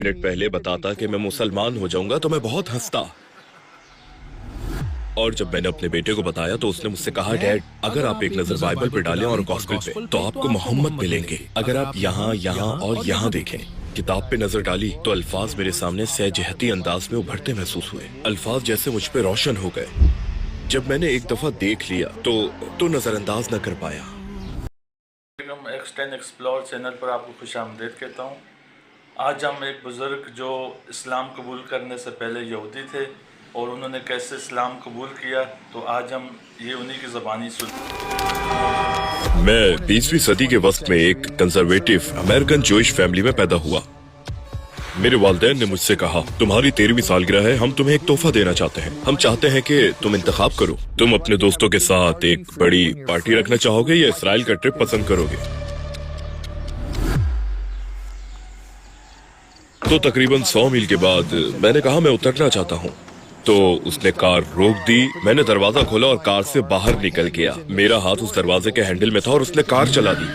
Minute पहले बताता कि मैं मुसलमान हो जाऊंगा तो मैं बहुत हंसता। और जब मैंने अपने बेटे को बताया तो उसने मुझसे कहा, डैड, अगर आप एक नजर बाइबल पे डालें और गॉस्पेल पे तो आपको मोहम्मद मिलेंगे। अगर आप यहाँ यहाँ और यहाँ देखें, किताब पे नजर डाली तो अल्फाज मेरे सामने सहजहती अंदाज में उभरते महसूस हुए। अल्फाज जैसे मुझ पे रोशन हो गए। जब मैंने एक दफा देख लिया तो नजरअंदाज न कर पाया। एक्सटेंड एक्सप्लोर चैनल पर आपको खुशामदीद कहता हूँ। आज हम एक बुज़ुर्ग जो इस्लाम कबूल करने से पहले यहूदी थे और उन्होंने कैसे इस्लाम कबूल किया, तो आज हम ये उन्हीं की ज़बानी सुन। मैं 20वीं सदी के वक्त में एक कंजर्वेटिव अमेरिकन जूइश फैमिली में पैदा हुआ। मेरे वालिदैन ने मुझसे कहा, तुम्हारी 13वीं सालगिरह है, हम तुम्हें एक तोहफा देना चाहते हैं। हम चाहते हैं कि तुम इंतखाब करो। तुम अपने दोस्तों के साथ एक बड़ी पार्टी रखना चाहोगे या इसराइल का ट्रिप पसंद करोगे। तो तकरीबन 100 मील के बाद मैंने कहा, मैं उतरना चाहता हूँ। तो उसने कार रोक दी। मैंने दरवाजा खोला और कार से बाहर निकल गया। मेरा हाथ उस दरवाजे के हैंडल में था और उसने कार चला दी।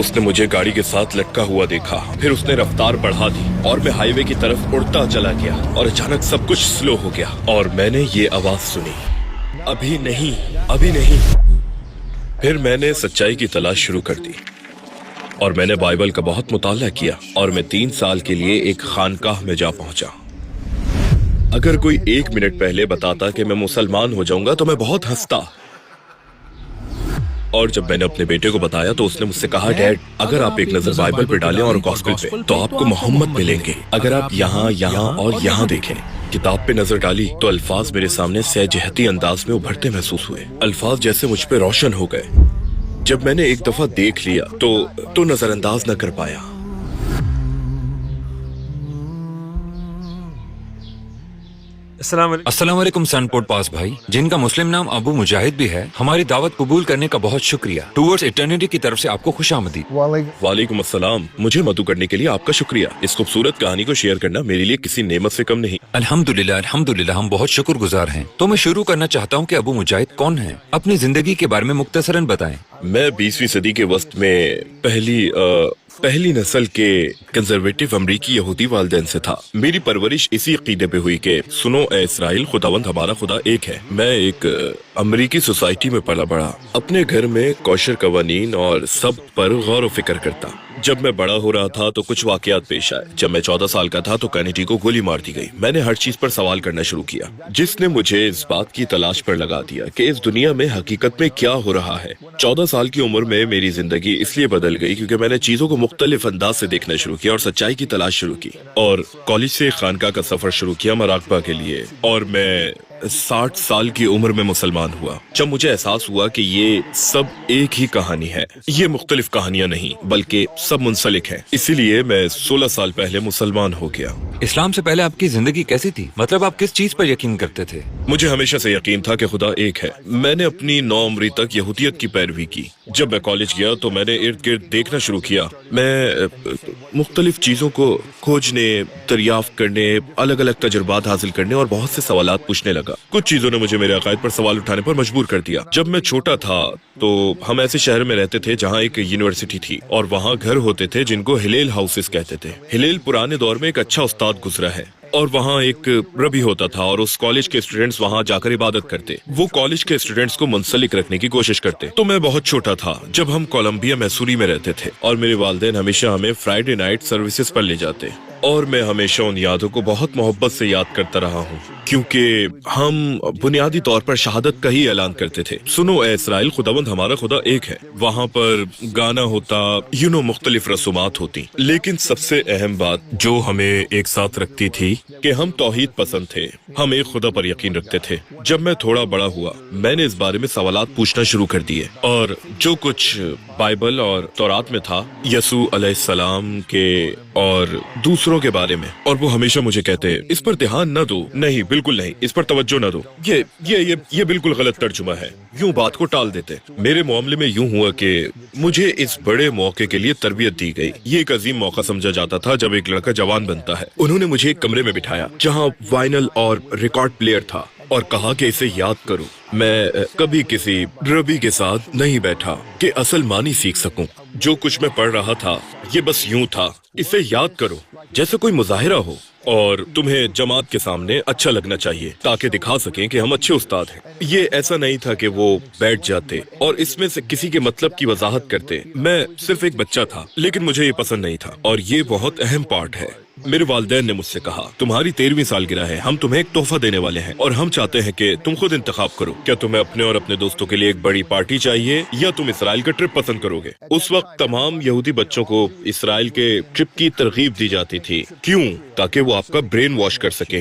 उसने मुझे गाड़ी के साथ लटका हुआ देखा, फिर उसने रफ्तार बढ़ा दी और मैं हाईवे की तरफ उड़ता चला गया और अचानक सब कुछ स्लो हो गया और मैंने ये आवाज सुनी, अभी नहीं, अभी नहीं। फिर मैंने सच्चाई की तलाश शुरू कर दी और मैंने बाइबल का बहुत मुताला किया और मैं 3 साल के लिए एक खानकाह में जा पहुंचा। अगर कोई 1 मिनट पहले बताता कि मैं मुसलमान हो जाऊंगा तो मैं बहुत हंसता। और जब मैंने अपने बेटे को बताया तो उसने मुझसे कहा, डैड, अगर आप एक नजर बाइबल पे डालें और गॉस्पेल पे तो आपको मोहम्मद मिलेंगे। अगर आप यहाँ यहाँ और यहाँ देखें, किताब पे नजर डाली तो अल्फाज मेरे सामने सहजहती अंदाज में उभरते महसूस हुए। अल्फाज जैसे मुझ पे रोशन हो गए। जब मैंने एक दफा देख लिया तो नजरअंदाज न कर पाया। अस्सलाम वालेकुम सनपोर्ट पास भाई, जिनका मुस्लिम नाम अबू मुजाहिद भी है, हमारी दावत कबूल करने का बहुत शुक्रिया। टूवर्ड्स इटर्निटी की तरफ से आपको खुशामदीद। वालेकुम अस्सलाम। मुझे मदु करने के लिए आपका शुक्रिया। इस खूबसूरत कहानी को शेयर करना मेरे लिए किसी नेमत से कम नहीं। अल्हम्दुलिल्लाह अल्हम्दुलिल्लाह, हम बहुत शुक्रगुजार हैं। तो मैं शुरू करना चाहता हूँ कि अबू मुजाहिद कौन है, अपनी जिंदगी के बारे में मुख्तसरन बताएं। मैं 20वीं सदी के वक्त में पहली नस्ल के कंजर्वेटिव अमरीकी यहूदी वालिदैन से था। मेरी परवरिश इसी अकीदे पे हुई कि सुनो ए इसराइल, खुदावंद हमारा खुदा एक है। मैं एक अमरीकी सोसाइटी में पला बड़ा। अपने घर में कौशर कवानीन और सब पर गौर व फिक्र करता। जब मैं बड़ा हो रहा था तो कुछ वाकयात पेश आए। जब मैं 14 साल का था तो कैनेडी को गोली मार दी गई। मैंने हर चीज पर सवाल करना शुरू किया, जिसने मुझे इस बात की तलाश पर लगा दिया कि इस दुनिया में हकीकत में क्या हो रहा है। 14 साल की उम्र में मेरी जिंदगी इसलिए बदल गई क्योंकि मैंने चीजों को मुख्तलिफ अंदाज से देखना शुरू किया और सच्चाई की तलाश शुरू की। और कॉलेज से खानका का सफर शुरू किया मराकबा के लिए। और मैं 60 साल की उम्र में मुसलमान हुआ, जब मुझे एहसास हुआ कि ये सब एक ही कहानी है। ये मुख्तलिफ कहानियां नहीं बल्कि सब मुंसलिक हैं। इसीलिए मैं 16 साल पहले मुसलमान हो गया। इस्लाम से पहले आपकी जिंदगी कैसी थी? मतलब आप किस चीज पर यकीन करते थे? मुझे हमेशा से यकीन था कि खुदा एक है। मैंने अपनी 9 उम्री तक यहूदियत की पैरवी की। जब मैं कॉलेज गया तो मैंने इर्द गिर्द देखना शुरू किया। मैं मुख्तलिफ चीजों को खोजने, दरियाफ्त करने, अलग अलग तजुर्बात हासिल करने और बहुत से सवालात पूछने लगा। कुछ चीजों ने मुझे मेरे अकायद पर सवाल उठाने पर मजबूर कर दिया। जब मैं छोटा था तो हम ऐसे शहर में रहते थे जहाँ एक यूनिवर्सिटी थी और वहाँ घर होते थे जिनको हिलेल हाउसेस कहते थे। हिलेल पुराने दौर में एक अच्छा उस्ताद गुजरा है और वहाँ एक रबी होता था और उस कॉलेज के स्टूडेंट्स वहाँ जाकर इबादत करते। वो कॉलेज के स्टूडेंट्स को मुंसलिक रखने की कोशिश करते। तो मैं बहुत छोटा था जब हम कोलंबिया मैसूरी में रहते थे और मेरे वालिदैन हमेशा हमें फ्राइडे नाइट सर्विसेज पर ले जाते और मैं हमेशा उन यादों को बहुत मोहब्बत से याद करता रहा हूँ क्योंकि हम बुनियादी तौर पर शहादत का ही ऐलान करते थे। सुनो ए इसराइल, खुदावंद हमारा खुदा एक है। वहाँ पर गाना होता, मुख्तलिफ रसूमात होती, लेकिन सबसे अहम बात जो हमें एक साथ रखती थी कि हम तौहीद पसंद थे। हम एक खुदा पर यकीन रखते थे। जब मैं थोड़ा बड़ा हुआ मैंने इस बारे में सवालात पूछना शुरू कर दिए और जो कुछ बाइबल और तौरात में था यसू अलैहिस्सलाम के और दूसरों के बारे में, और वो हमेशा मुझे कहते, इस पर ध्यान न दो, नहीं बिल्कुल नहीं, इस पर तवज्जो न दो, ये बिल्कुल गलत तर्जुमा है, यूं बात को टाल देते। मेरे मामले में यूं हुआ कि मुझे इस बड़े मौके के लिए तरबियत दी गई। ये एक अजीम मौका समझा जाता था जब एक लड़का जवान बनता है। उन्होंने मुझे एक कमरे में बिठाया जहाँ वाइनल और रिकॉर्ड प्लेयर था اور کہا کہ اسے یاد کرو. میں کبھی کسی ربی کے ساتھ نہیں بیٹھا کہ اصل معنی سیکھ سکوں. جو کچھ میں پڑھ رہا تھا یہ بس یوں تھا. اسے یاد کرو جیسے کوئی مظاہرہ ہو، اور تمہیں جماعت کے سامنے اچھا لگنا چاہیے تاکہ دکھا سکیں کہ ہم اچھے استاد ہیں. یہ ایسا نہیں تھا کہ وہ بیٹھ جاتے اور اس میں سے کسی کے مطلب کی وضاحت کرتے. میں صرف ایک بچہ تھا لیکن مجھے یہ پسند نہیں تھا، اور یہ بہت اہم پارٹ ہے. میرے والدین نے مجھ سے کہا تمہاری 13ویں سالگرہ ہے، ہم تمہیں ایک تحفہ دینے والے ہیں اور ہم چاہتے ہیں کہ تم خود انتخاب کرو. کیا تمہیں اپنے اور اپنے دوستوں کے لیے ایک بڑی پارٹی چاہیے یا تم اسرائیل کا ٹرپ پسند کرو گے؟ اس وقت تمام یہودی بچوں کو اسرائیل کے ٹرپ کی ترغیب دی جاتی تھی. کیوں؟ تاکہ وہ آپ کا برین واش کر سکیں،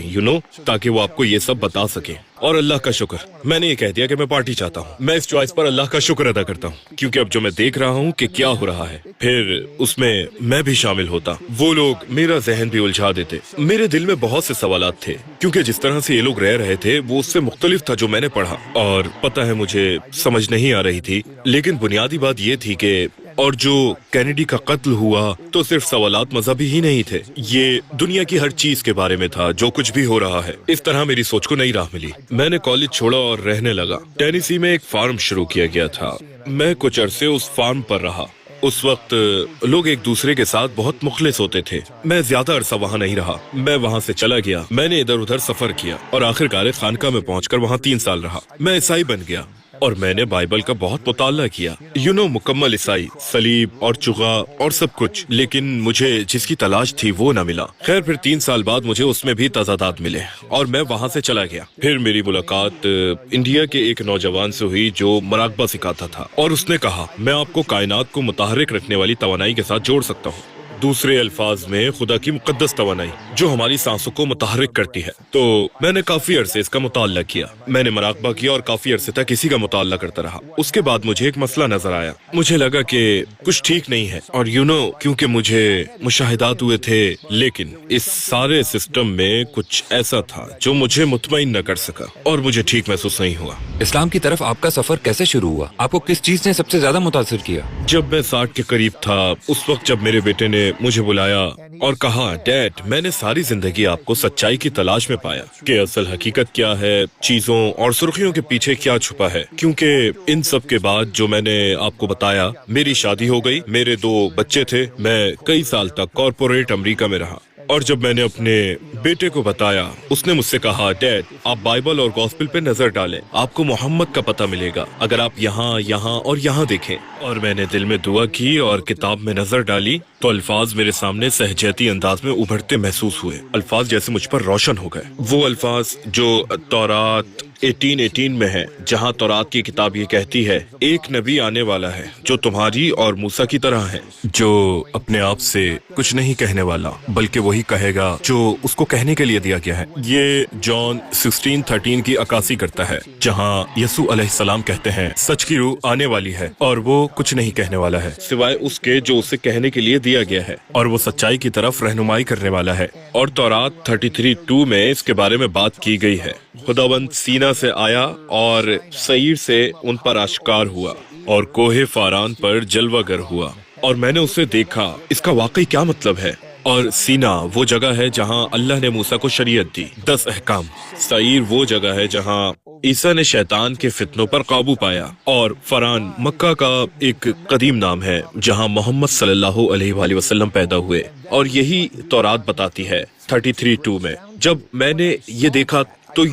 تاکہ وہ آپ کو یہ سب بتا سکیں. اور اللہ کا شکر میں نے یہ کہہ دیا کہ میں پارٹی چاہتا ہوں. میں اس چوائس پر اللہ کا شکر ادا کرتا ہوں کیونکہ اب جو میں دیکھ رہا ہوں کہ کیا ہو رہا ہے، پھر اس میں بھی شامل ہوتا. وہ لوگ میرا ذہن بھی الجھا دیتے. میرے دل میں بہت سے سوالات تھے کیونکہ جس طرح سے یہ لوگ رہ رہے تھے وہ اس سے مختلف تھا جو میں نے پڑھا، اور پتہ ہے مجھے سمجھ نہیں آ رہی تھی. لیکن بنیادی بات یہ تھی کہ اور جو کینیڈی کا قتل ہوا تو صرف سوالات مذہبی ہی نہیں تھے، یہ دنیا کی ہر چیز کے بارے میں تھا جو کچھ بھی ہو رہا ہے. اس طرح میری سوچ کو نئی راہ ملی. میں نے کالج چھوڑا اور رہنے لگا. ٹینیسی میں ایک فارم شروع کیا گیا تھا. میں کچھ عرصے اس فارم پر رہا. اس وقت لوگ ایک دوسرے کے ساتھ بہت مخلص ہوتے تھے. میں زیادہ عرصہ وہاں نہیں رہا. میں وہاں سے چلا گیا. میں نے ادھر ادھر سفر کیا اور آخرکار خانقاہ میں پہنچ کر وہاں 3 سال رہا. میں عیسائی بن گیا اور میں نے بائبل کا بہت مطالعہ کیا. مکمل عیسائی، صلیب اور چغا اور سب کچھ. لیکن مجھے جس کی تلاش تھی وہ نہ ملا. خیر پھر 3 سال بعد مجھے اس میں بھی تضادات ملے اور میں وہاں سے چلا گیا. پھر میری ملاقات انڈیا کے ایک نوجوان سے ہوئی جو مراقبہ سکھاتا تھا، اور اس نے کہا میں آپ کو کائنات کو متحرک رکھنے والی توانائی کے ساتھ جوڑ سکتا ہوں. دوسرے الفاظ میں خدا کی مقدس توانائی جو ہماری سانسوں کو متحرک کرتی ہے. تو میں نے کافی عرصے اس کا مطالعہ کیا. میں نے مراقبہ کیا اور کافی عرصے تک اسی کا مطالعہ کرتا رہا. اس کے بعد مجھے ایک مسئلہ نظر آیا. مجھے لگا کہ کچھ ٹھیک نہیں ہے، اور کیونکہ مجھے مشاہدات ہوئے تھے، لیکن اس سارے سسٹم میں کچھ ایسا تھا جو مجھے مطمئن نہ کر سکا اور مجھے ٹھیک محسوس نہیں ہوا. اسلام کی طرف آپ کا سفر کیسے شروع ہوا؟ آپ کو کس چیز نے سب سے زیادہ متاثر کیا؟ جب میں 60 کے قریب تھا، اس وقت جب میرے بیٹے نے مجھے بلایا اور کہا ڈیڈ میں نے ساری زندگی آپ کو سچائی کی تلاش میں پایا کہ اصل حقیقت کیا ہے، چیزوں اور سرخیوں کے پیچھے کیا چھپا ہے. کیونکہ ان سب کے بعد جو میں نے آپ کو بتایا، میری شادی ہو گئی، میرے 2 بچے تھے، میں کئی سال تک کارپوریٹ امریکہ میں رہا. اور جب میں نے اپنے بیٹے کو بتایا، اس نے مجھ سے کہا ڈیڈ آپ بائبل اور گوسپل پہ نظر ڈالیں، آپ کو محمد کا پتہ ملے گا اگر آپ یہاں اور یہاں دیکھیں. اور میں نے دل میں دعا کی اور کتاب میں نظر ڈالی تو الفاظ میرے سامنے سہجتی انداز میں ابھرتے محسوس ہوئے. الفاظ جیسے مجھ پر روشن ہو گئے. وہ الفاظ جو تورات 18:18 میں ہے، جہاں تورات کی کتاب یہ کہتی ہے ایک نبی آنے والا ہے جو تمہاری اور موسیٰ کی طرح ہے، جو اپنے آپ سے کچھ نہیں کہنے والا بلکہ وہی کہے گا جو اس کو کہنے کے لیے دیا گیا ہے. یہ جان 16:13 کی عکاسی کرتا ہے، جہاں یسوع علیہ السلام کہتے ہیں سچ کی روح آنے والی ہے اور وہ کچھ نہیں کہنے والا ہے سوائے اس کے جو اسے کہنے کے لیے دیا گیا ہے، اور وہ سچائی کی طرف رہنمائی کرنے والا ہے. اور تورات 33:2 میں اس کے بارے میں بات کی گئی ہے. خداوند سینا سے آیا اور سعیر سے ان پر آشکار ہوا اور کوہ فاران پر جلوہ گر ہوا، اور میں نے اسے دیکھا. اس کا واقعی کیا مطلب ہے؟ اور سینا وہ جگہ ہے جہاں اللہ نے موسیٰ کو شریعت دی، 10 احکام. سعیر وہ جگہ ہے جہاں عیسیٰ نے شیطان کے فتنوں پر قابو پایا. اور فران مکہ کا ایک قدیم نام ہے جہاں محمد صلی اللہ علیہ وآلہ وسلم پیدا ہوئے، اور یہی تورات بتاتی ہے 33:2 میں. جب میں نے یہ دیکھا تو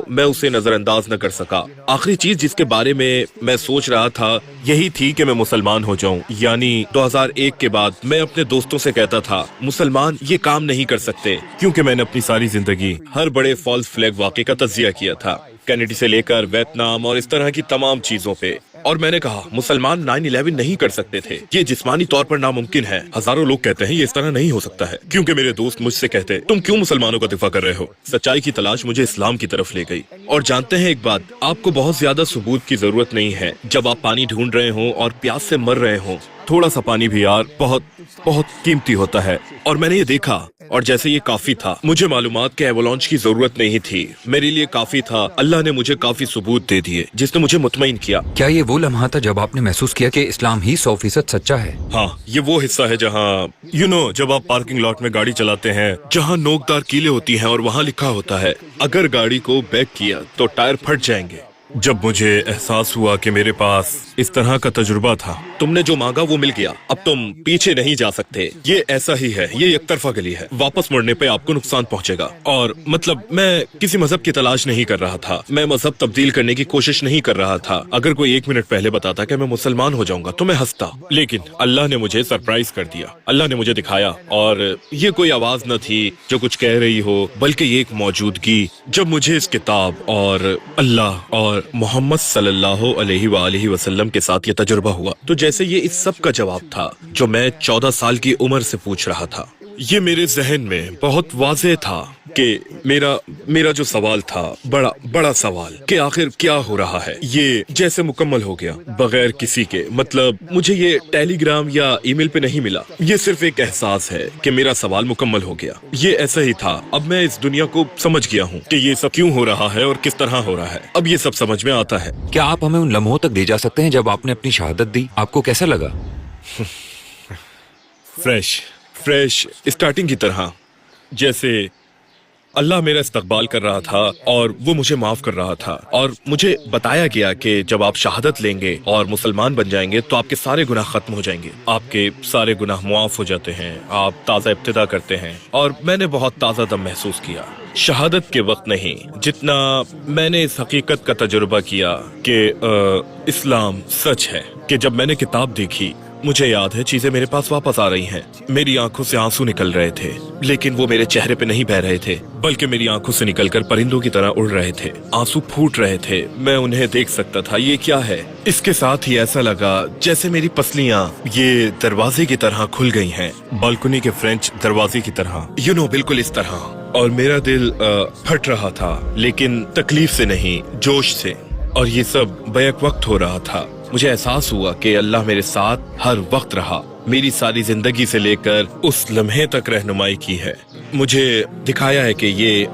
میں اسے نظر انداز نہ کر سکا. آخری چیز جس کے بارے میں میں سوچ رہا تھا یہی تھی کہ میں مسلمان ہو جاؤں. یعنی 2001 کے بعد میں اپنے دوستوں سے کہتا تھا مسلمان یہ کام نہیں کر سکتے، کیونکہ میں نے اپنی ساری زندگی ہر بڑے فالس فلیگ واقعے کا تجزیہ کیا تھا، کینیڈی سے لے کر ویتنام اور اس طرح کی تمام چیزوں پہ. اور میں نے کہا مسلمان 9/11 نہیں کر سکتے تھے، یہ جسمانی طور پر ناممکن ہے. ہزاروں لوگ کہتے ہیں یہ اس طرح نہیں ہو سکتا ہے، کیونکہ میرے دوست مجھ سے کہتے تم کیوں مسلمانوں کا دفاع کر رہے ہو. سچائی کی تلاش مجھے اسلام کی طرف لے گئی. اور جانتے ہیں ایک بات، آپ کو بہت زیادہ ثبوت کی ضرورت نہیں ہے. جب آپ پانی ڈھونڈ رہے ہوں اور پیاس سے مر رہے ہوں थोड़ा सा पानी भी यार बहुत बहुत कीमती होता है। और मैंने ये देखा और जैसे ये काफी था, मुझे मालूमात के एवलांच की जरूरत नहीं थी, मेरे लिए काफी था। अल्लाह ने मुझे काफी सबूत दे दिए जिसने मुझे मुतमईन किया। क्या ये वो लम्हा था जब आपने महसूस किया कि इस्लाम ही 100% सच्चा है? हाँ, ये वो हिस्सा है जहाँ जब आप पार्किंग लॉट में गाड़ी चलाते हैं, जहाँ नोकदार कीलें होती हैं और वहाँ लिखा होता है अगर गाड़ी को बैक किया तो टायर फट जाएंगे। जब मुझे एहसास हुआ कि मेरे पास इस तरह का तजुर्बा था, तुमने जो मांगा वो मिल गया, अब तुम पीछे नहीं जा सकते। ये ऐसा ही है, ये एक तरफा गली है, वापस मुड़ने पे आपको नुकसान पहुंचेगा। और मतलब मैं किसी मजहब की तलाश नहीं कर रहा था, मैं मजहब तब्दील करने की कोशिश नहीं कर रहा था। अगर कोई 1 मिनट पहले बताता कि मैं मुसलमान हो जाऊंगा तो मैं हंसता, लेकिन अल्लाह ने मुझे सरप्राइज कर दिया। अल्लाह ने मुझे दिखाया, और ये कोई आवाज न थी जो कुछ कह रही हो, बल्कि ये एक मौजूदगी। जब मुझे इस किताब और अल्लाह और मोहम्मद सल्लल्लाहु अलैहि वसल्लम के साथ ये तजुर्बा हुआ, तो जैसे ये इस सब का जवाब था जो मैं 14 साल की उम्र से पूछ रहा था। ये मेरे जहन में बहुत वाज़ेह था कि मेरा जो सवाल था, बड़ा सवाल कि आखिर क्या हो रहा है, ये जैसे मुकम्मल हो गया बगैर किसी के। मतलब मुझे ये टेलीग्राम या ईमेल पे नहीं मिला, ये सिर्फ एक एहसास है कि मेरा सवाल मुकम्मल हो गया। ये ऐसा ही था। अब मैं इस दुनिया को समझ गया हूँ कि ये सब क्यों हो रहा है और किस तरह हो रहा है। अब ये सब समझ में आता है। क्या आप हमें उन लम्हों तक ले जा सकते हैं जब आपने अपनी शहादत दी? आपको कैसा लगा? फ्रेश स्टार्टिंग की तरह, जैसे अल्लाह मेरा इस्तकबाल कर रहा था और वो मुझे माफ कर रहा था। और मुझे बताया गया कि जब आप शहादत लेंगे और मुसलमान बन जाएंगे तो आपके सारे गुनाह खत्म हो जाएंगे, आपके सारे गुनाह मुआफ हो जाते हैं, आप ताज़ा इब्तिदा करते हैं। और मैंने बहुत ताज़ा दम महसूस किया, शहादत के वक्त नहीं, जितना मैंने इस हकीकत का तजुर्बा किया कि इस्लाम सच है। कि जब मैंने किताब देखी, मुझे याद है चीजें मेरे पास वापस आ रही हैं। मेरी आंखों से आंसू निकल रहे थे, लेकिन वो मेरे चेहरे पे नहीं बह रहे थे, बल्कि मेरी आंखों से निकलकर परिंदों की तरह उड़ रहे थे। आंसू फूट रहे थे, मैं उन्हें देख सकता था। ये क्या है? इसके साथ ही ऐसा लगा जैसे मेरी पसलियां ये दरवाजे की तरह खुल गई हैं, बालकनी के फ्रेंच दरवाजे की तरह, बिल्कुल इस तरह। और मेरा दिल फट रहा था, लेकिन तकलीफ से नहीं, जोश से। और ये सब बैक वक्त हो रहा था। मुझे एहसास हुआ कि अल्लाह मेरे साथ हर वक्त रहा, मेरी सारी जिंदगी से लेकर उस लम्हे तक रहनुमाई की है। मुझे दिखाया है कि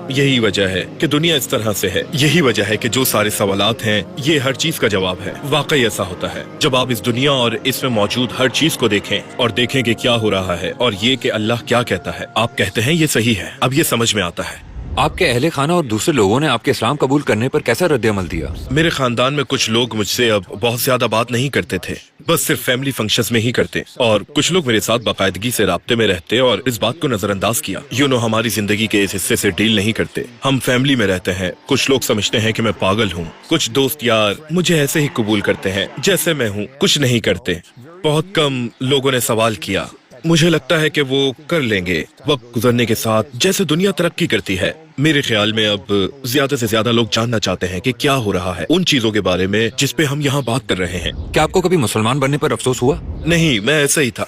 यही वजह है कि दुनिया इस तरह से है। यही वजह है कि जो सारे सवालात हैं, ये हर चीज का जवाब है। वाकई ऐसा होता है जब आप इस दुनिया और इसमें मौजूद हर चीज को देखें और देखें कि क्या हो रहा है और ये कि अल्लाह क्या कहता है। आप कहते हैं ये सही है, अब ये समझ में आता है। आपके अहले खाना और दूसरे लोगों ने आपके इस्लाम कबूल करने पर कैसा रद्द-ए-अमल दिया? मेरे खानदान में कुछ लोग मुझसे अब बहुत ज्यादा बात नहीं करते थे, बस सिर्फ फैमिली फंक्शंस में ही करते। और कुछ लोग मेरे साथ बाकायदगी से राब्ते में रहते और इस बात को नजरअंदाज किया। हमारी जिंदगी के इस हिस्से से डील नहीं करते, हम फैमिली में रहते हैं। कुछ लोग समझते हैं कि मैं पागल हूँ। कुछ दोस्त यार मुझे ऐसे ही कबूल करते हैं जैसे मैं हूँ, कुछ नहीं करते। बहुत कम लोगों ने सवाल किया। मुझे लगता है कि वो कर लेंगे वक्त गुजरने के साथ, जैसे दुनिया तरक्की करती है। मेरे ख्याल में अब ज्यादा से ज्यादा लोग जानना चाहते हैं कि क्या हो रहा है, उन चीजों के बारे में जिस पे हम यहाँ बात कर रहे हैं। क्या आपको कभी मुसलमान बनने पर अफसोस हुआ? नहीं, मैं ऐसा ही था।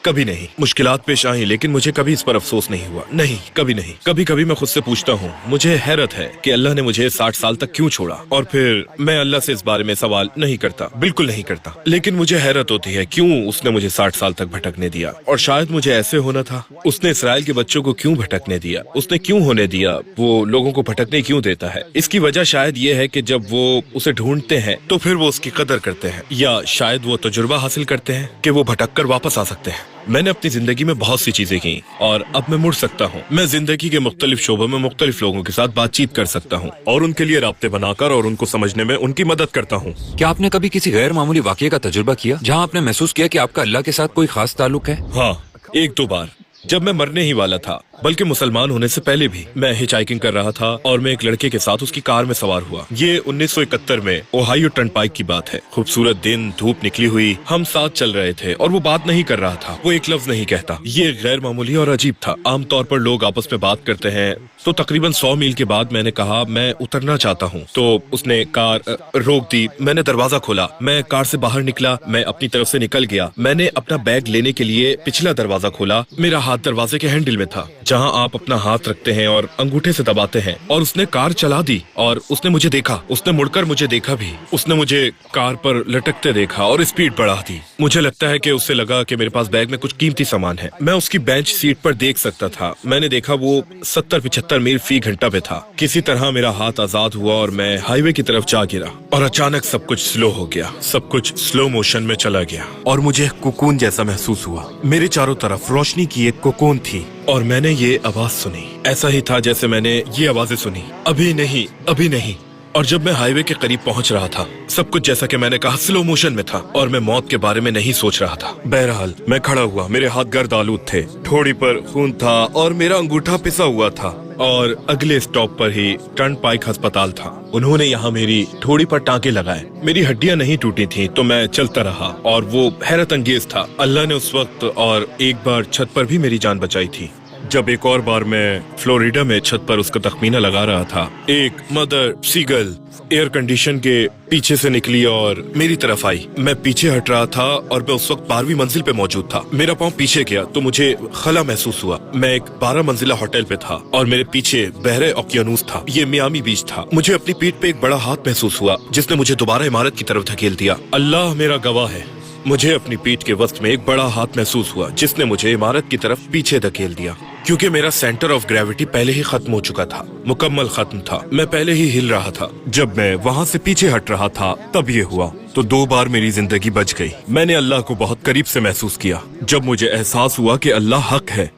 कभी नहीं। मुश्किलात पेश आई, लेकिन मुझे कभी इस पर अफसोस नहीं हुआ। नहीं, कभी नहीं। कभी कभी मैं खुद से पूछता हूँ, मुझे हैरत है कि अल्लाह ने मुझे 60 साल तक क्यों छोड़ा। और फिर मैं अल्लाह से इस बारे में सवाल नहीं करता, बिल्कुल नहीं करता। लेकिन मुझे हैरत होती है क्यों उसने मुझे 60 साल तक भटकने दिया। और शायद मुझे ऐसे होना था। उसने इसराइल के बच्चों को क्यों भटकने दिया, उसने क्यों होने दिया, वो लोगों को भटकने क्यों देता है। इसकी वजह शायद ये है कि जब वो उसे ढूंढते हैं तो फिर वो उसकी कदर करते हैं, या शायद वो तजुर्बा हासिल करते हैं कि वो भटक कर वापस आ सकते हैं। मैंने अपनी जिंदगी में बहुत सी चीजें की और अब मैं मुड़ सकता हूँ। मैं जिंदगी के मुख्तलिफ शोबों में मुख्तलिफ लोगों के साथ बातचीत कर सकता हूँ और उनके लिए राब्ते बनाकर और उनको समझने में उनकी मदद करता हूँ। क्या आपने कभी किसी गैर मामूली वाकये का तजुर्बा किया जहाँ आपने महसूस किया कि आपका अल्लाह के साथ कोई खास ताल्लुक है? हाँ, 1-2 बार। जब मैं मरने ही वाला था, बल्कि मुसलमान होने से पहले भी, मैं हिचहाइकिंग कर रहा था और मैं एक लड़के के साथ उसकी कार में सवार हुआ। ये 1971 में ओहायो टर्नपाइक की बात है। खूबसूरत दिन, धूप निकली हुई, हम साथ चल रहे थे और वो बात नहीं कर रहा था, वो एक लफ्ज नहीं कहता। ये गैर मामूली और अजीब था। आमतौर पर लोग आपस में बात करते हैं। तो तकरीबन 100 मील के बाद मैंने कहा मैं उतरना चाहता हूँ, तो उसने कार रोक दी। मैंने दरवाजा खोला, मैं कार से बाहर निकला, मैं अपनी तरफ से निकल गया। मैंने अपना बैग लेने के लिए पिछला दरवाजा खोला, मेरा हाथ दरवाजे के हैंडल में था। जहां आप अपना हाथ रखते हैं और अंगूठे से दबाते हैं, और उसने कार चला दी और उसने मुझे देखा, उसने मुड़कर मुझे देखा भी, उसने मुझे कार पर लटकते देखा और स्पीड बढ़ा दी। मुझे लगता है कि उससे लगा कि मेरे पास बैग में कुछ कीमती सामान है। मैं उसकी बेंच सीट पर देख सकता था। मैंने देखा वो 70-75 मील फी घंटा पे था। किसी तरह मेरा हाथ आजाद हुआ और मैं हाईवे की तरफ जा गिरा, और अचानक सब कुछ स्लो हो गया, सब कुछ स्लो मोशन में चला गया, और मुझे कोकून जैसा महसूस हुआ। मेरे चारों तरफ रोशनी की एक कोकून थी, और मैंने ये आवाज सुनी। ऐसा ही था जैसे मैंने ये आवाजें सुनी, अभी नहीं, अभी नहीं। और जब मैं हाईवे के करीब पहुंच रहा था, सब कुछ जैसा कि मैंने कहा स्लो मोशन में था, और मैं मौत के बारे में नहीं सोच रहा था। बहरहाल मैं खड़ा हुआ, मेरे हाथ गर्द आलूद थे, ठोड़ी पर खून था और मेरा अंगूठा पिसा हुआ था, और अगले स्टॉप पर ही टर्नपाइक अस्पताल था। उन्होंने यहाँ मेरी ठोड़ी पर टांके लगाए। मेरी हड्डियां नहीं टूटी थीं, तो मैं चलता रहा, और वो हैरत अंगेज था। अल्लाह ने उस वक्त और एक बार छत पर भी मेरी जान बचाई थी। जब एक और बार मैं फ्लोरिडा में छत पर उसका तखमीना लगा रहा था, एक मदर सीगल एयर कंडीशन के पीछे से निकली और मेरी तरफ आई। मैं पीछे हट रहा था और मैं उस वक्त 12वीं मंजिल पे मौजूद था। मेरा पाँव पीछे गया तो मुझे खला महसूस हुआ। मैं एक 12 मंजिला होटल पे था और मेरे पीछे बहरे ओकियानूस था। ये मियामी बीच था। मुझे अपनी पीठ पे एक बड़ा हाथ महसूस हुआ जिसने मुझे दोबारा इमारत की तरफ धकेल दिया। अल्लाह मेरा गवाह है, मुझे अपनी पीठ के वस्त में एक बड़ा हाथ महसूस हुआ जिसने मुझे इमारत की तरफ पीछे धकेल दिया। क्योंकि मेरा सेंटर ऑफ ग्रेविटी पहले ही खत्म हो चुका था, मुकम्मल खत्म था। मैं पहले ही हिल रहा था। जब मैं वहाँ से पीछे हट रहा था तब ये हुआ। तो 2 बार मेरी जिंदगी बच गई। मैंने अल्लाह को बहुत करीब से महसूस किया जब मुझे एहसास हुआ कि अल्लाह हक है।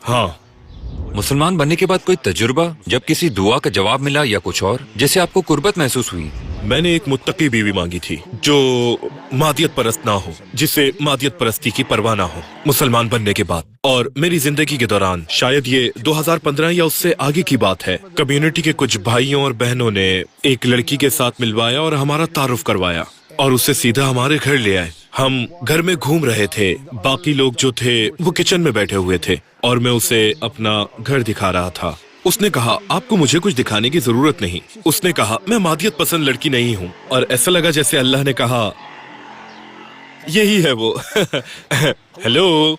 हाँ, मुसलमान बनने के बाद कोई तजुर्बा, जब किसी दुआ का जवाब मिला या कुछ और जिससे आपको कुर्बत महसूस हुई? मैंने एक मुत्तकी बीवी मांगी थी जो मादियत परस्त ना हो, जिसे मादियत परस्ती की परवाह ना हो मुसलमान बनने के बाद। और मेरी जिंदगी के दौरान, शायद ये 2015 या उससे आगे की बात है, कम्युनिटी के कुछ भाइयों और बहनों ने एक लड़की के साथ मिलवाया और हमारा तारुफ करवाया और उसे सीधा हमारे घर ले आए। हम घर में घूम रहे थे, बाकी लोग जो थे वो किचन में बैठे हुए थे और मैं उसे अपना घर दिखा रहा था। उसने कहा, आपको मुझे कुछ दिखाने की जरूरत नहीं। उसने कहा, मैं मादियत पसंद लड़की नहीं हूँ। और ऐसा लगा जैसे अल्लाह ने कहा, यही है वो। हेलो,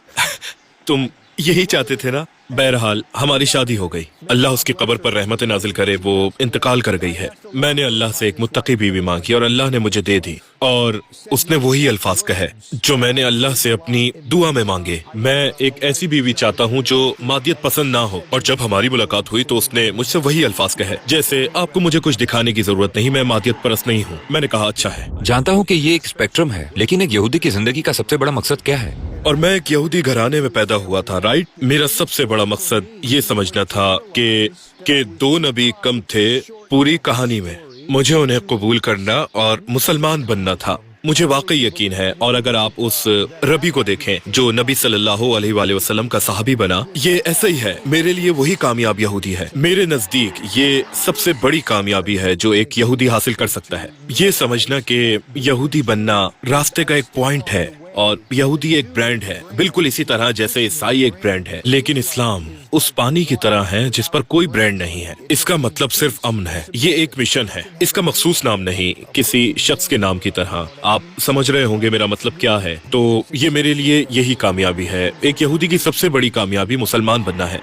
तुम यही चाहते थे ना? बहरहाल हमारी शादी हो गई। अल्लाह उसकी कब्र पर रहमत नाजिल करे, वो इंतकाल कर गई है। मैंने अल्लाह से एक मुत्तकी बीवी मांगी और अल्लाह ने मुझे दे दी। और उसने वही अल्फाज कहे जो मैंने अल्लाह से अपनी दुआ में मांगे। मैं एक ऐसी बीवी चाहता हूँ जो मादियत पसंद ना हो। और जब हमारी मुलाकात हुई तो उसने मुझसे वही अल्फाज कहे जैसे, आपको मुझे कुछ दिखाने की जरूरत नहीं, मैं मादियत परस्त नहीं हूँ। मैंने कहा, अच्छा है। जानता हूँ कि ये एक स्पेक्ट्रम है, लेकिन एक यहूदी की जिंदगी का सबसे बड़ा मकसद क्या है? और मैं एक यहूदी घराने में पैदा हुआ था, राइट। मेरा सबसे बड़ा मकसद ये समझना था कि 2 नबी कम थे पूरी कहानी में। मुझे उन्हें कबूल करना और मुसलमान बनना था। मुझे वाकई यकीन है, और अगर आप उस रबी को देखें जो नबी सल्लल्लाहु अलैहि वसल्लम का सहाबी बना, ये ऐसा ही है। मेरे लिए वही कामयाब यहूदी है। मेरे नजदीक ये सबसे बड़ी कामयाबी है जो एक यहूदी हासिल कर सकता है। ये समझना कि यहूदी बनना रास्ते का एक पॉइंट है और यहूदी एक ब्रांड है, बिल्कुल इसी तरह जैसे ईसाई एक ब्रांड है। लेकिन इस्लाम उस पानी की तरह है जिस पर कोई ब्रांड नहीं है। इसका मतलब सिर्फ अमन है। ये एक मिशन है, इसका मखसूस नाम नहीं, किसी शख्स के नाम की तरह। आप समझ रहे होंगे मेरा मतलब क्या है। तो ये मेरे लिए यही कामयाबी है। एक यहूदी की सबसे बड़ी कामयाबी मुसलमान बनना है।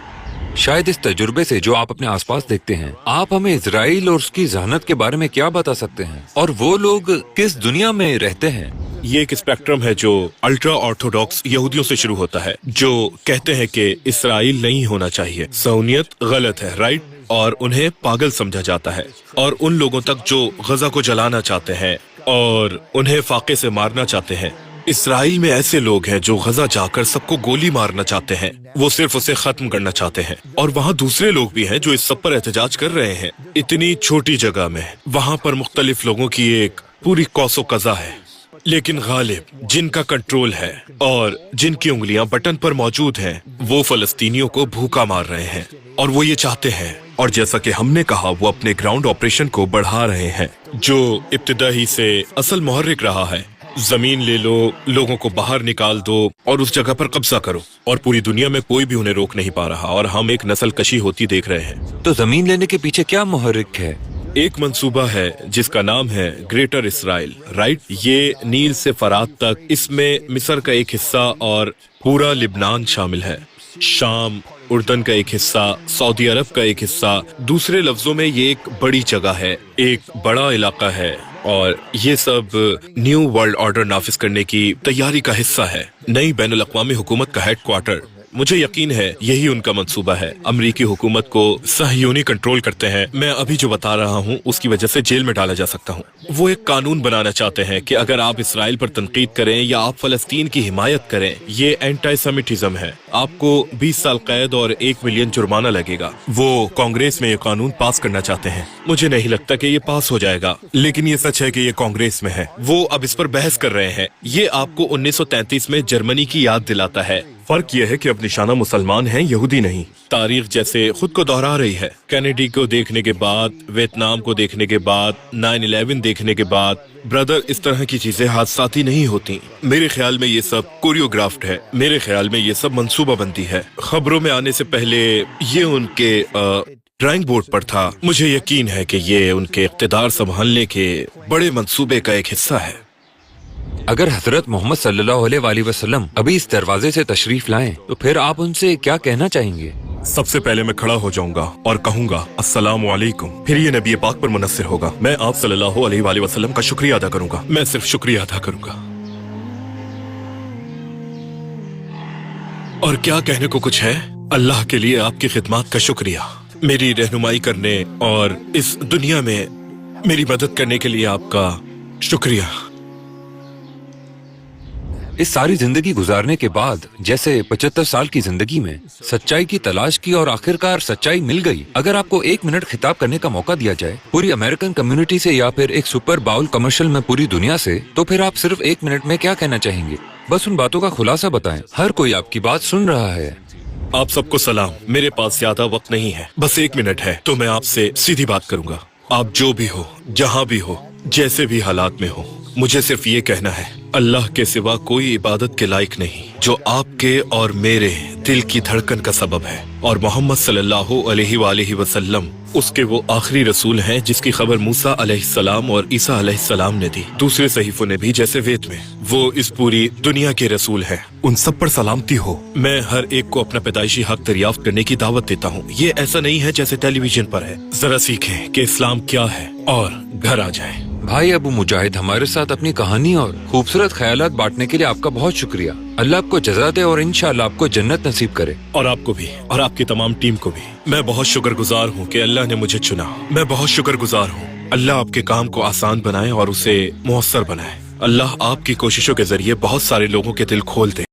शायद इस तजुर्बे से जो आप अपने आसपास देखते हैं, आप हमें इजराइल और उसकी जहनत के बारे में क्या बता सकते हैं, और वो लोग किस दुनिया में रहते हैं? ये एक स्पेक्ट्रम है जो अल्ट्रा ऑर्थोडॉक्स यहूदियों से शुरू होता है, जो कहते हैं कि इसराइल नहीं होना चाहिए, सऊनियत गलत है, राइट, और उन्हें पागल समझा जाता है। और उन लोगों तक जो गजा को जलाना चाहते हैं और उन्हें फाके से मारना चाहते हैं। इसराइल में ऐसे लोग हैं जो गजा जाकर सबको गोली मारना चाहते हैं, वो सिर्फ उसे खत्म करना चाहते हैं। और वहाँ दूसरे लोग भी हैं जो इस सब पर एहतजाज कर रहे हैं। इतनी छोटी जगह में वहाँ पर मुख्तलिफ लोगों की एक पूरी कौसो कज़ा है, लेकिन गालिब जिनका कंट्रोल है और जिनकी उंगलियां बटन पर मौजूद हैं, वो फलस्तीनियों को भूखा मार रहे हैं। और वो ये चाहते हैं, और जैसा कि हमने कहा, वो अपने ग्राउंड ऑपरेशन को बढ़ा रहे हैं जो इब्तिदा ही से असल मुहर्रिक रहा है। जमीन ले लो, लोगों को बाहर निकाल दो और उस जगह पर कब्जा करो, और पूरी दुनिया में कोई भी उन्हें रोक नहीं पा रहा, और हम एक नस्ल कशी होती देख रहे हैं। तो जमीन लेने के पीछे क्या मुहर्रिक है? एक मंसूबा है जिसका नाम है ग्रेटर इसराइल, राइट। ये नील से फरात तक, इसमें मिस्र का एक हिस्सा और पूरा लिबनान शामिल है। शाम, उर्दन का एक हिस्सा, सऊदी अरब का एक हिस्सा। दूसरे लफ्जों में ये एक बड़ी जगह है, एक बड़ा इलाका है और ये सब न्यू वर्ल्ड ऑर्डर नाफिज करने की तैयारी का हिस्सा है। नई बैनुल अक़वामी हुकूमत का हेडक्वार्टर। मुझे यकीन है यही उनका मंसूबा है। अमरीकी हुकूमत को सहयूनी कंट्रोल करते हैं। मैं अभी जो बता रहा हूँ उसकी वजह से जेल में डाला जा सकता हूँ। वो एक कानून बनाना चाहते हैं कि अगर आप इसराइल पर तनकीद करें या आप फलस्तीन की हिमायत करें, ये एंटी सेमिटिज्म है। आपको 20 साल कैद और 1 मिलियन जुर्माना लगेगा। वो कांग्रेस में ये कानून पास करना चाहते हैं। मुझे नहीं लगता कि ये पास हो जाएगा, लेकिन ये सच है कि ये कांग्रेस में है। वो अब इस पर बहस कर रहे हैं। ये आपको 1933 में जर्मनी की याद दिलाता है। फर्क यह है कि अब निशाना मुसलमान हैं, यहूदी नहीं। तारीख जैसे खुद को दोहरा रही है। कैनेडी को देखने के बाद, वियतनाम को देखने के बाद, 9/11 देखने के बाद, ब्रदर, इस तरह की चीजें हादसाती नहीं होती। मेरे ख्याल में ये सब कोरियोग्राफ्ड है। मेरे ख्याल में ये सब मंसूबाबंदी है। खबरों में आने से पहले ये उनके ड्राइंग बोर्ड पर था। मुझे यकीन है कि ये उनके इक़्तिदार संभालने के बड़े मंसूबे का एक हिस्सा है। अगर हजरत मोहम्मद सल्लल्लाहु अलैहि वसल्लम अभी इस दरवाजे से तशरीफ लाएं, तो फिर आप उनसे क्या कहना चाहेंगे? सबसे पहले मैं खड़ा हो जाऊंगा और कहूंगा अस्सलाम वालेकुम। फिर ये नबी पाक पर मुनस्सिर होगा। मैं आप सल्लल्लाहु अलैहि वसल्लम का शुक्रिया अदा करूंगा। मैं सिर्फ शुक्रिया अदा करूंगा। और क्या कहने को कुछ है? अल्लाह के लिए आपकी खिदमत का शुक्रिया। मेरी रहनुमाई करने और इस दुनिया में मेरी मदद करने के लिए आपका शुक्रिया। इस सारी जिंदगी गुजारने के बाद जैसे 75 साल की जिंदगी में सच्चाई की तलाश की और आखिरकार सच्चाई मिल गई। अगर आपको 1 मिनट खिताब करने का मौका दिया जाए पूरी अमेरिकन कम्युनिटी से या फिर एक सुपर बाउल कमर्शियल में पूरी दुनिया से, तो फिर आप सिर्फ 1 मिनट में क्या कहना चाहेंगे? बस उन बातों का खुलासा बताएं। हर कोई आपकी बात सुन रहा है। आप सबको सलाम। मेरे पास ज्यादा वक्त नहीं है, बस 1 मिनट है, तो मैं आपसे सीधी बात करूंगा। आप जो भी हो, जहां भी हो, जैसे भी हालात में हो, मुझे सिर्फ ये कहना है, अल्लाह के सिवा कोई इबादत के लायक नहीं, जो आपके और मेरे दिल की धड़कन का सबब है। और मोहम्मद सल्लल्लाहु अलैहि वसल्लम उसके वो आखिरी रसूल हैं जिसकी खबर मूसा अलैहिस्सलाम और ईसा अलैहिस्सलाम ने दी। दूसरे सहीफों ने भी, जैसे वेद में। वो इस पूरी दुनिया के रसूल हैं। उन सब पर सलामती हो। मैं हर एक को अपना पैदाइशी हक दरियाफ्त करने की दावत देता हूँ। ये ऐसा नहीं है जैसे टेलीविजन पर है। जरा सीखें कि इस्लाम क्या है और घर आ जाएं। भाई अबू मुजाहिद, हमारे साथ अपनी कहानी और खूबसूरत ख्यालात बांटने के लिए आपका बहुत शुक्रिया। अल्लाह आपको जज़ा दे और इंशाअल्लाह आपको जन्नत नसीब करे। और आपको भी, और आपकी तमाम टीम को भी। मैं बहुत शुक्रगुजार हूँ कि अल्लाह ने मुझे चुना। मैं बहुत शुक्रगुजार हूँ। अल्लाह आपके काम को आसान बनाए और उसे मुयस्सर बनाए। अल्लाह आपकी कोशिशों के जरिए बहुत सारे लोगों के दिल खोल दे।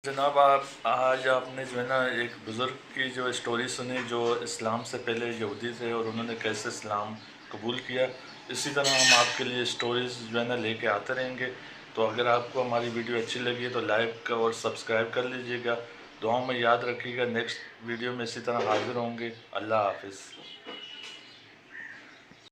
जनाब, आज आपने जो है ना एक बुज़ुर्ग की जो स्टोरी सुनी, जो इस्लाम से पहले यहूदी थे और उन्होंने कैसे इस्लाम कबूल किया। इसी तरह हम आपके लिए स्टोरीज़ जो है ना लेके आते रहेंगे। तो अगर आपको हमारी वीडियो अच्छी लगी है तो लाइक और सब्सक्राइब कर लीजिएगा। दुआओं में याद रखिएगा। नेक्स्ट वीडियो में इसी तरह हाजिर होंगे। अल्लाह हाफिज़।